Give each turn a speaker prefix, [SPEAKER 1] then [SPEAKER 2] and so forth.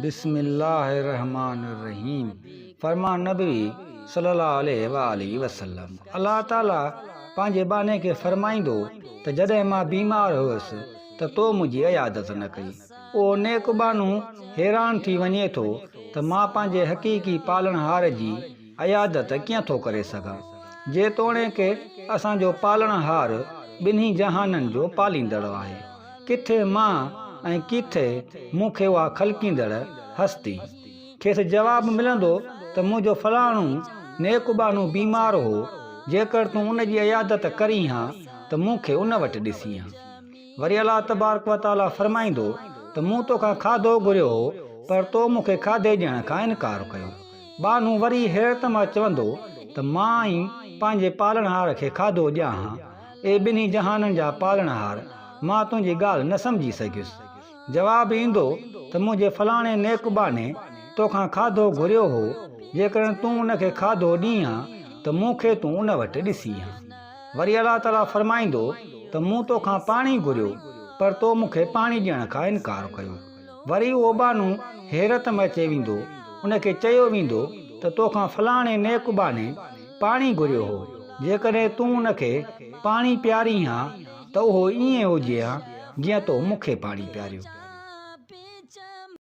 [SPEAKER 1] बिस्मिल्लाहिर्रहमानिर्रहीम। फरमा नबी सल्लल्लाहु अलैहि वसल्लम अल्लाह ताला पंहिंजे बाने खे फरमाईंदो त जॾहिं मां बीमार हुअसि त तो मुंहिंजी इयादत न कई। ओ नेक बानू हैरान थी वञे थो त मां पंहिंजे हक़ीक़ी पालणहार जी इयादत कीअं थो करे सघां, जेतोणीकि असांजो पालणहार ॿिन्ही जहाननि जो पालींदड़ आहे। किथे मां ऐं किथे मूंखे उहा खलकींदड़ हस्ती। खेसि जवाबु मिलंदो त मुंहिंजो फलाणो नेकबानू बीमार हो, जेकर तूं उन जी इयादत करीं हा त मूंखे उन वटि ॾिसी हा। वरी अलाह तबारक व तआला फरमाईंदो त मूं तोखां खाधो घुरियो हो, पर तो मूंखे खाधे ॾियण खां इनकार कयो। बानू वरी हैरत मां चवंदो त मां ई पंहिंजे पालणहार खे खाधो ॾियां हा। ए ॿिन्ही जहाननि जा पालणहार, मां तुंहिंजी ॻाल्हि न सम्झी सघियुसि। जवाबु ईंदो त मुंहिंजे फलाणे नेकबाने तोखां खाधो घुरियो हो, जेकॾहिं तूं उनखे खाधो ॾीं हा त मूंखे तूं उन वटि ॾिसी हा। वरी अलाह ताला फरमाईंदो त मूं तोखां पाणी घुरियो, पर तो मूंखे पाणी ॾियण खां इनकार कयो। वरी उहो बानू हैरत में अची वेंदो, उनखे चयो वेंदो त तोखां फलाणे नेकबाने पाणी घुरियो हो, जेकॾहिं तूं उनखे पाणी पियारीं हा त उहो ईअं हुजे हा जीअं तो मूंखे पाणी पियारियो।